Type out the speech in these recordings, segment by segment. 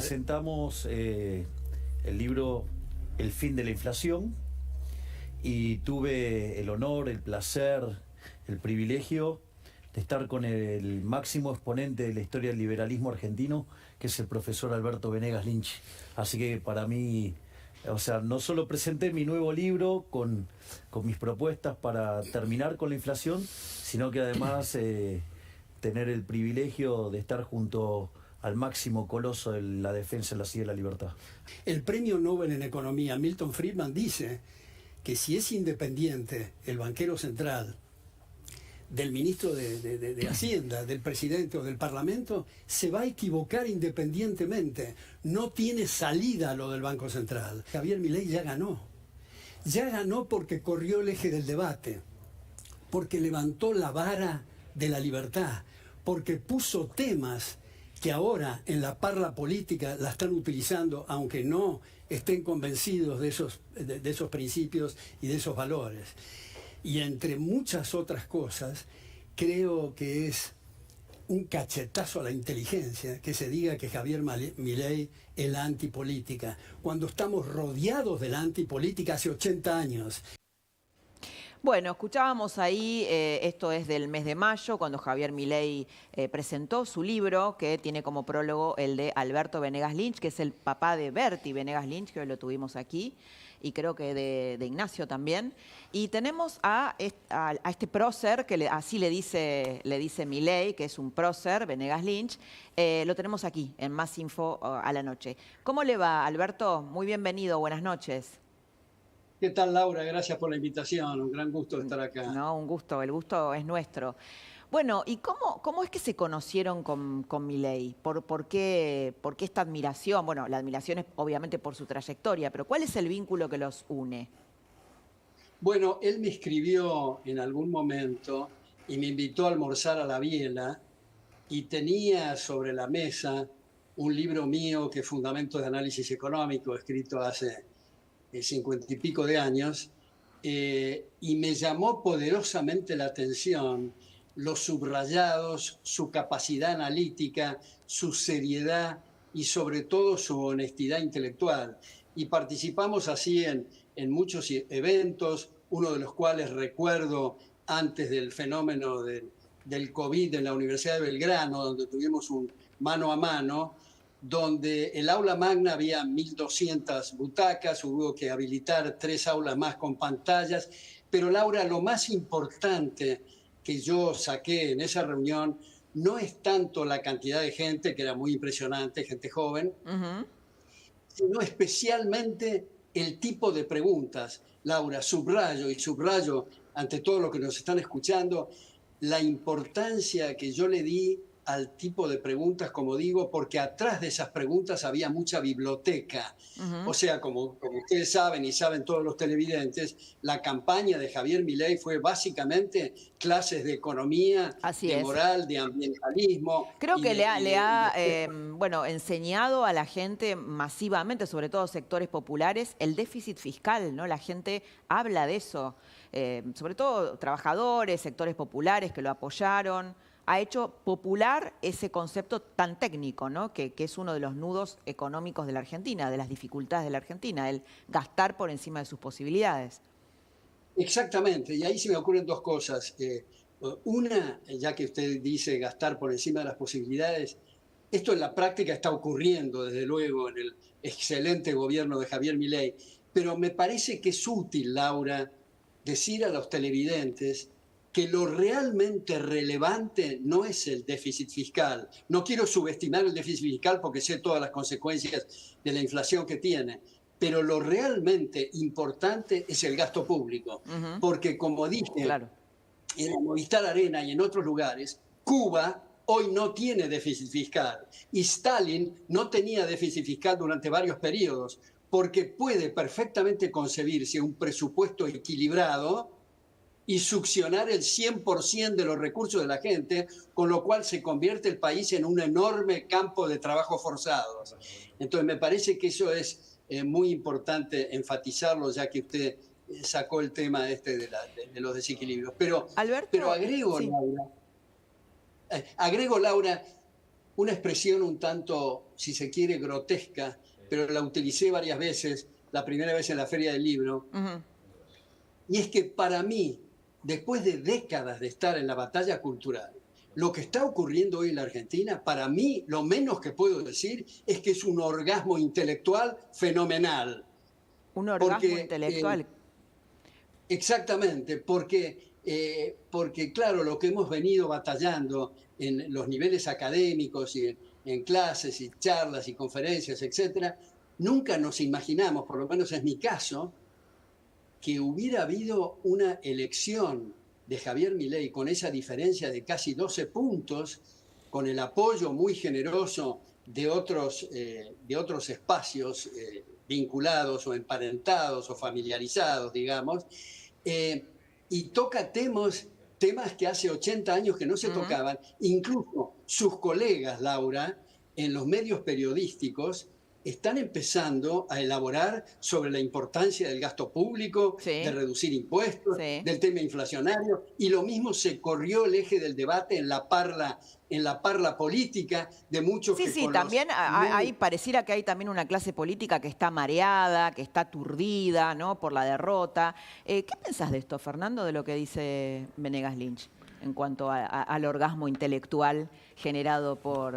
presentamos el libro El fin de la inflación y tuve el honor, el placer, el privilegio de estar con el máximo exponente de la historia del liberalismo argentino, que es el profesor Alberto Venegas Lynch. Así que para mí, o sea, no solo presenté mi nuevo libro con mis propuestas para terminar con la inflación, sino que además tener el privilegio de estar junto al máximo coloso de la defensa de la silla de la libertad. El premio Nobel en Economía, Milton Friedman, dice que si es independiente el banquero central del ministro de Hacienda, del presidente o del Parlamento, se va a equivocar independientemente. No tiene salida lo del Banco Central. Javier Milei ya ganó. Ya ganó porque corrió el eje del debate, porque levantó la vara de la libertad, porque puso temas que ahora en la parla política la están utilizando, aunque no estén convencidos de esos principios y de esos valores. Y entre muchas otras cosas, creo que es un cachetazo a la inteligencia que se diga que Javier Milei es la antipolítica, cuando estamos rodeados de la antipolítica hace 80 años. Bueno, escuchábamos ahí, esto es del mes de mayo, cuando Javier Milei presentó su libro, que tiene como prólogo el de Alberto Venegas Lynch, que es el papá de Berti Venegas Lynch, que hoy lo tuvimos aquí, y creo que de Ignacio también. Y tenemos a este prócer, que así le dice Milei, que es un prócer, Venegas Lynch. Lo tenemos aquí, en Más Info a la noche. ¿Cómo le va, Alberto? Muy bienvenido, buenas noches. ¿Qué tal, Laura? Gracias por la invitación. Un gran gusto estar acá. No, un gusto, el gusto es nuestro. Bueno, ¿y cómo es que se conocieron con Milei? ¿Por qué esta admiración? Bueno, la admiración es obviamente por su trayectoria, pero ¿cuál es el vínculo que los une? Bueno, él me escribió en algún momento y me invitó a almorzar a la Biela y tenía sobre la mesa un libro mío que es Fundamentos de Análisis Económico, escrito hace 50 y pico de años, y me llamó poderosamente la atención los subrayados, su capacidad analítica, su seriedad y sobre todo su honestidad intelectual. Y participamos así en muchos eventos, uno de los cuales recuerdo antes del fenómeno del COVID en la Universidad de Belgrano, donde tuvimos un mano a mano, donde el aula magna había 1.200 butacas, hubo que habilitar 3 aulas más con pantallas, pero Laura, lo más importante que yo saqué en esa reunión no es tanto la cantidad de gente, que era muy impresionante, gente joven, sino especialmente el tipo de preguntas. Laura, subrayo ante todo lo que nos están escuchando, la importancia que yo le di al tipo de preguntas, como digo, porque atrás de esas preguntas había mucha biblioteca. O sea, como ustedes saben y saben todos los televidentes, la campaña de Javier Milei fue básicamente clases de economía, moral, de ambientalismo. Creo que le ha bueno, enseñado a la gente masivamente, sobre todo sectores populares, el déficit fiscal, ¿no? La gente habla de eso, sobre todo trabajadores, sectores populares que lo apoyaron. Ha hecho popular ese concepto tan técnico, ¿no? que es uno de los nudos económicos de la Argentina, de las dificultades de la Argentina, el gastar por encima de sus posibilidades. Exactamente, y ahí se me ocurren dos cosas. Una, ya que usted dice gastar por encima de las posibilidades, esto en la práctica está ocurriendo, desde luego, en el excelente gobierno de Javier Milei, pero me parece que es útil, Laura, decir a los televidentes que lo realmente relevante no es el déficit fiscal. No quiero subestimar el déficit fiscal porque sé todas las consecuencias de la inflación que tiene, pero lo realmente importante es el gasto público. Porque como dije, en la Movistar Arena y en otros lugares, Cuba hoy no tiene déficit fiscal y Stalin no tenía déficit fiscal durante varios periodos, porque puede perfectamente concebirse un presupuesto equilibrado y succionar el 100% de los recursos de la gente, con lo cual se convierte el país en un enorme campo de trabajo forzados. Entonces me parece que eso es muy importante enfatizarlo, ya que usted sacó el tema de los desequilibrios. Pero, Alberto, pero agrego, Laura, una expresión un tanto, si se quiere, grotesca, pero la utilicé varias veces, la primera vez en la Feria del Libro, y es que para mí, después de décadas de estar en la batalla cultural, lo que está ocurriendo hoy en la Argentina, para mí, lo menos que puedo decir es que es un orgasmo intelectual fenomenal. Un orgasmo intelectual. Exactamente, porque, claro, lo que hemos venido batallando en los niveles académicos y en clases y charlas y conferencias, etcétera, nunca nos imaginamos, por lo menos es mi caso, que hubiera habido una elección de Javier Milei con esa diferencia de casi 12 puntos, con el apoyo muy generoso de otros espacios vinculados o emparentados o familiarizados, digamos, y toca temas que hace 80 años que no se tocaban. Incluso sus colegas, Laura, en los medios periodísticos, están empezando a elaborar sobre la importancia del gasto público, de reducir impuestos, del tema inflacionario, y lo mismo se corrió el eje del debate en la parla política de muchos que Sí, también pareciera que hay también una clase política que está mareada, que está aturdida, ¿no?, por la derrota. ¿Qué pensás de esto, Fernando, de lo que dice Venegas Lynch en cuanto al orgasmo intelectual generado por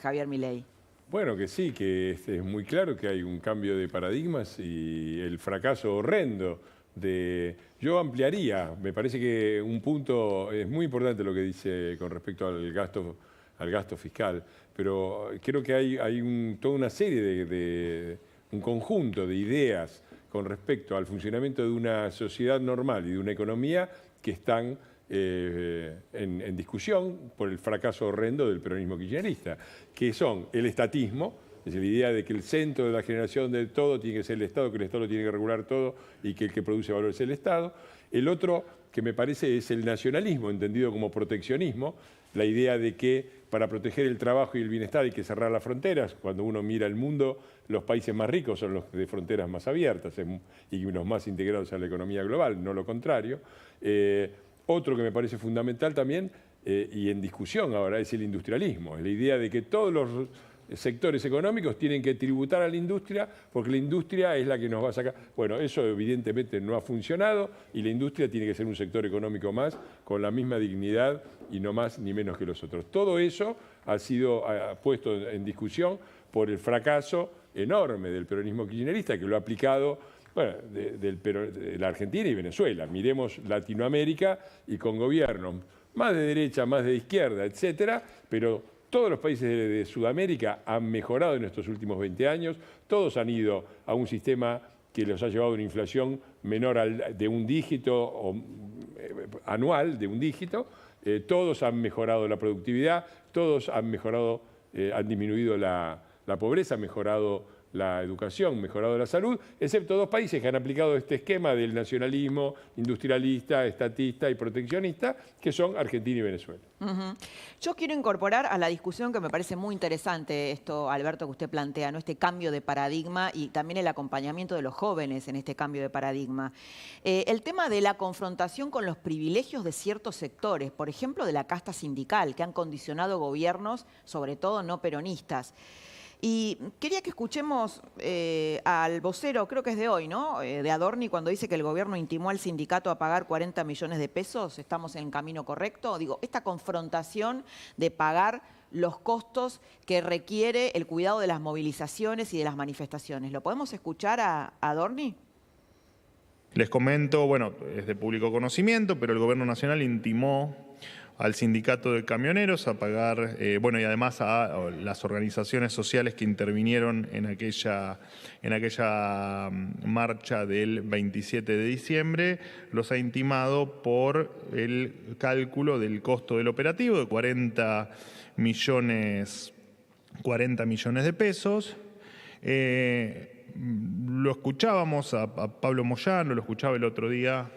Javier Milei? Bueno, que sí, que es muy claro que hay un cambio de paradigmas y el fracaso horrendo de... Yo ampliaría, me parece que un punto es muy importante lo que dice con respecto al gasto fiscal, pero creo que hay toda una serie un conjunto de ideas con respecto al funcionamiento de una sociedad normal y de una economía que están en discusión por el fracaso horrendo del peronismo kirchnerista, que son el estatismo, es decir, la idea de que el centro de la generación de todo tiene que ser el Estado, que el Estado lo tiene que regular todo y que el que produce valor es el Estado. El otro que me parece es el nacionalismo, entendido como proteccionismo, la idea de que para proteger el trabajo y el bienestar hay que cerrar las fronteras. Cuando uno mira el mundo, los países más ricos son los de fronteras más abiertas y los más integrados a la economía global, no lo contrario. Otro que me parece fundamental también, y en discusión ahora, es el industrialismo. Es la idea de que todos los sectores económicos tienen que tributar a la industria porque la industria es la que nos va a sacar. Bueno, eso evidentemente no ha funcionado y la industria tiene que ser un sector económico más con la misma dignidad y no más ni menos que los otros. Todo eso ha sido puesto en discusión por el fracaso enorme del peronismo kirchnerista, que lo ha aplicado, bueno, de la Argentina y Venezuela. Miremos Latinoamérica y con gobiernos más de derecha, más de izquierda, etcétera, pero todos los países de Sudamérica han mejorado en estos últimos 20 años, todos han ido a un sistema que los ha llevado a una inflación menor de un dígito, o anual de un dígito, todos han mejorado la productividad, todos han mejorado, han disminuido la pobreza, han mejorado la educación, mejorado la salud, excepto dos países que han aplicado este esquema del nacionalismo industrialista, estatista y proteccionista, que son Argentina y Venezuela. Yo quiero incorporar a la discusión, que me parece muy interesante esto, Alberto, que usted plantea, ¿no?, este cambio de paradigma y también el acompañamiento de los jóvenes en este cambio de paradigma. El tema de la confrontación con los privilegios de ciertos sectores, por ejemplo, de la casta sindical, que han condicionado gobiernos, sobre todo no peronistas. Y quería que escuchemos al vocero, creo que es de hoy, ¿no?, de Adorni, cuando dice que el gobierno intimó al sindicato a pagar 40 millones de pesos. ¿Estamos en el camino correcto? Digo, esta confrontación de pagar los costos que requiere el cuidado de las movilizaciones y de las manifestaciones. ¿Lo podemos escuchar a Adorni? Les comento, bueno, es de público conocimiento, pero el gobierno nacional intimó al sindicato de camioneros a pagar, bueno, y además a las organizaciones sociales que intervinieron en aquella marcha del 27 de diciembre, los ha intimado por el cálculo del costo del operativo de 40 millones de pesos. Lo escuchábamos a Pablo Moyano, lo escuchaba el otro día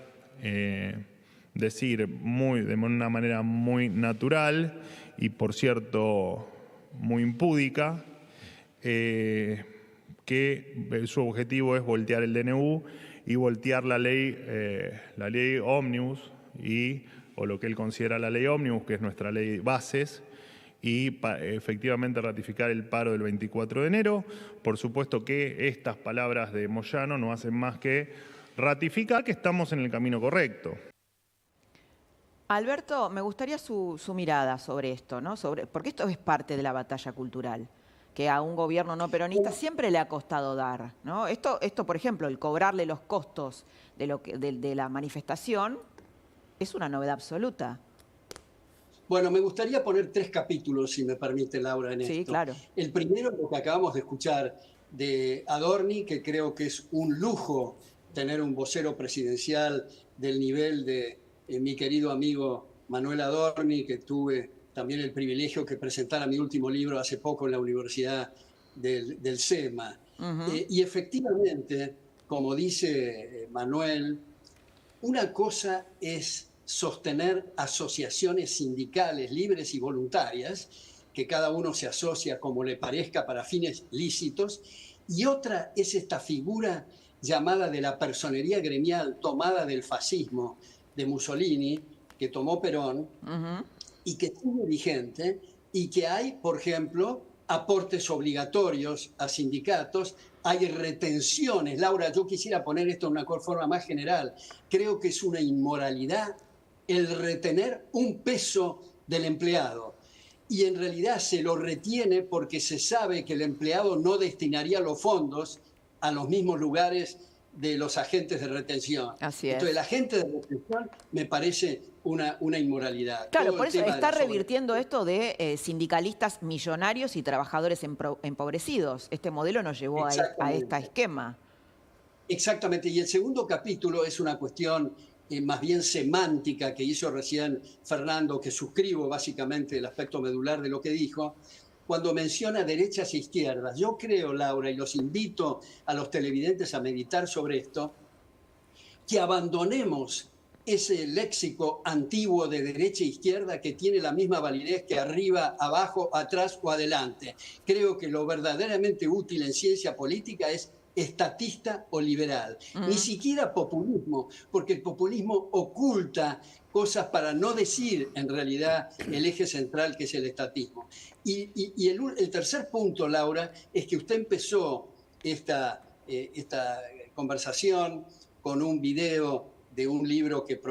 decir de una manera muy natural y, por cierto, muy impúdica, que su objetivo es voltear el DNU y voltear la ley ómnibus, o lo que él considera la ley ómnibus, que es nuestra ley bases, y efectivamente ratificar el paro del 24 de enero. Por supuesto que estas palabras de Moyano no hacen más que ratificar que estamos en el camino correcto. Alberto, me gustaría su mirada sobre esto, ¿no? Porque esto es parte de la batalla cultural, que a un gobierno no peronista siempre le ha costado dar, ¿no? Esto, por ejemplo, el cobrarle los costos de la manifestación es una novedad absoluta. Bueno, me gustaría poner 3 capítulos, si me permite, Laura, en esto. Sí, claro. El primero, lo que acabamos de escuchar de Adorni, que creo que es un lujo tener un vocero presidencial del nivel de mi querido amigo Manuel Adorni, que tuve también el privilegio que presentara mi último libro hace poco en la Universidad del SEMA. Y efectivamente, como dice Manuel, una cosa es sostener asociaciones sindicales libres y voluntarias, que cada uno se asocia como le parezca para fines lícitos, y otra es esta figura llamada de la personería gremial tomada del fascismo de Mussolini, que tomó Perón, y que sigue vigente, y que hay, por ejemplo, aportes obligatorios a sindicatos, hay retenciones. Laura, yo quisiera poner esto de una forma más general. Creo que es una inmoralidad el retener un peso del empleado. Y en realidad se lo retiene porque se sabe que el empleado no destinaría los fondos a los mismos lugares de los agentes de retención. Así es. Entonces, el agente de retención me parece una inmoralidad. Claro, Todo por el eso tema está de la revirtiendo esto de sindicalistas millonarios y trabajadores empobrecidos. Este modelo nos llevó a este esquema. Exactamente. Y el segundo capítulo es una cuestión más bien semántica que hizo recién Fernando, que suscribo básicamente el aspecto medular de lo que dijo, cuando menciona derechas e izquierdas. Yo creo, Laura, y los invito a los televidentes a meditar sobre esto, que abandonemos ese léxico antiguo de derecha e izquierda que tiene la misma validez que arriba, abajo, atrás o adelante. Creo que lo verdaderamente útil en ciencia política es estatista o liberal. Ni siquiera populismo, porque el populismo oculta cosas para no decir en realidad el eje central, que es el estatismo. Y el tercer punto, Laura, es que usted empezó esta conversación con un video de un libro que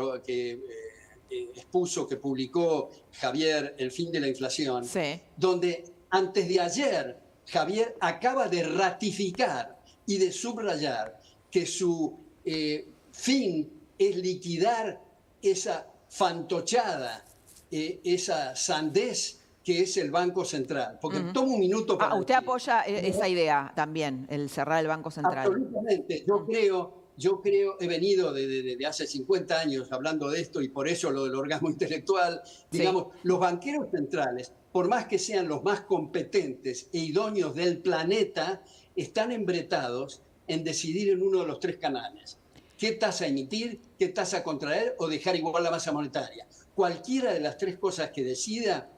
expuso, que publicó Javier, El fin de la inflación, sí, donde antes de ayer Javier acaba de ratificar y de subrayar que su fin es liquidar esa fantochada, esa sandez que es el Banco Central. Porque toma un minuto para... usted apoya esa idea también, el cerrar el Banco Central. Absolutamente. Yo creo, he venido de hace 50 años hablando de esto, y por eso lo del orgasmo intelectual. Digamos, los banqueros centrales, por más que sean los más competentes e idóneos del planeta, están embretados en decidir en uno de los 3 canales. ¿Qué tasa emitir, qué tasa contraer o dejar igual la masa monetaria? Cualquiera de las 3 cosas que decida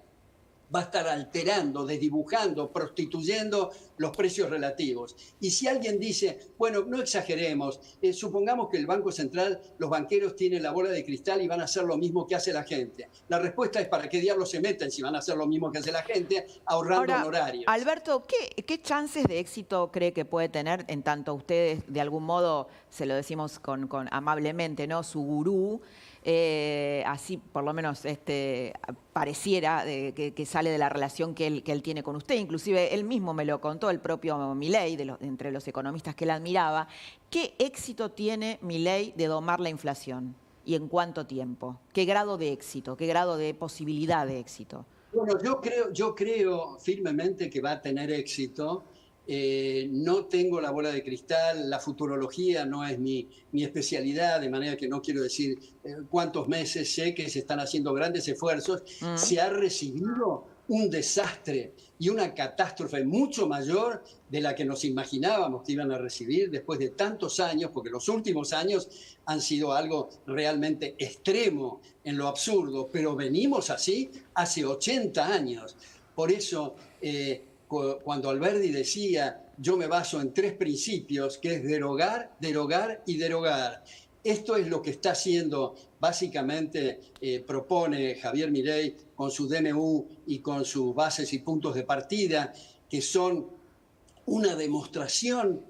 va a estar alterando, desdibujando, prostituyendo los precios relativos. Y si alguien dice, bueno, no exageremos, supongamos que el Banco Central, los banqueros tienen la bola de cristal y van a hacer lo mismo que hace la gente. La respuesta es, ¿para qué diablos se meten si van a hacer lo mismo que hace la gente, ahorrando honorarios? Alberto, ¿qué chances de éxito cree que puede tener, en tanto ustedes, de algún modo, se lo decimos amablemente, ¿no? Su gurú, así por lo menos pareciera que sale de la relación que él tiene con usted, inclusive él mismo me lo contó, el propio Milei, entre los economistas que él admiraba. ¿Qué éxito tiene Milei de domar la inflación? ¿Y en cuánto tiempo? ¿Qué grado de éxito? ¿Qué grado de posibilidad de éxito? Bueno, yo creo firmemente que va a tener éxito. No tengo la bola de cristal, la futurología no es mi especialidad, de manera que no quiero decir cuántos meses. Sé que se están haciendo grandes esfuerzos. Se ha recibido un desastre y una catástrofe mucho mayor de la que nos imaginábamos que iban a recibir después de tantos años, porque los últimos años han sido algo realmente extremo en lo absurdo, pero venimos así hace 80 años. Por eso... cuando Alberdi decía, yo me baso en 3 principios, que es derogar, derogar y derogar. Esto es lo que está haciendo, básicamente propone Javier Milei con su DNU y con sus bases y puntos de partida, que son una demostración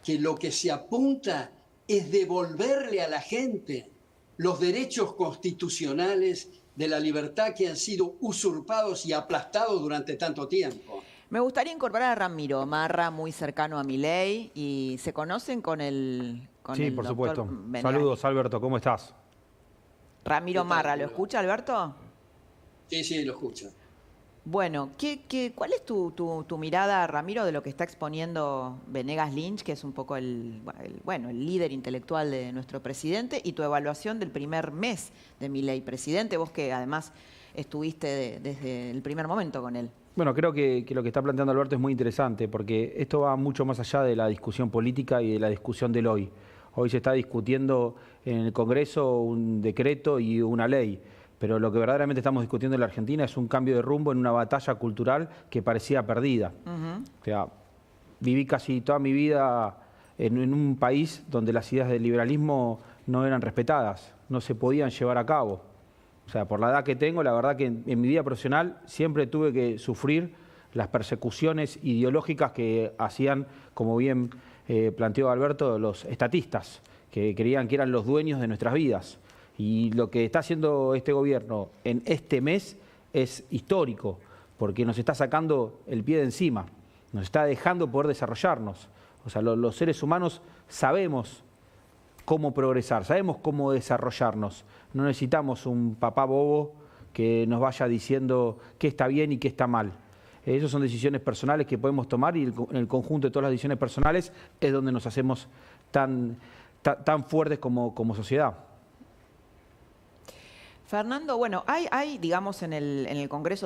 que lo que se apunta es devolverle a la gente los derechos constitucionales de la libertad que han sido usurpados y aplastados durante tanto tiempo. Me gustaría incorporar a Ramiro Marra, muy cercano a Milei, y se conocen con el Sí, por supuesto. Saludos, Alberto, ¿cómo estás? Ramiro Marra, ¿lo escucha, Alberto? Sí, lo escucho. Bueno, ¿cuál es tu mirada, Ramiro, de lo que está exponiendo Venegas Lynch, que es un poco el líder intelectual de nuestro presidente, y tu evaluación del primer mes de Milei presidente, vos que además estuviste desde el primer momento con él? Bueno, creo que lo que está planteando Alberto es muy interesante, porque esto va mucho más allá de la discusión política y de la discusión del hoy. Hoy se está discutiendo en el Congreso un decreto y una ley, pero lo que verdaderamente estamos discutiendo en la Argentina es un cambio de rumbo en una batalla cultural que parecía perdida. O sea, viví casi toda mi vida en un país donde las ideas del liberalismo no eran respetadas, no se podían llevar a cabo. O sea, por la edad que tengo, la verdad que en mi vida profesional siempre tuve que sufrir las persecuciones ideológicas que hacían, como bien planteó Alberto, los estatistas, que creían que eran los dueños de nuestras vidas. Y lo que está haciendo este gobierno en este mes es histórico, porque nos está sacando el pie de encima, nos está dejando poder desarrollarnos. O sea, los seres humanos sabemos cómo progresar, sabemos cómo desarrollarnos. No necesitamos un papá bobo que nos vaya diciendo qué está bien y qué está mal. Esas son decisiones personales que podemos tomar y en el conjunto de todas las decisiones personales es donde nos hacemos tan fuertes como sociedad. Fernando, bueno, hay digamos, en el Congreso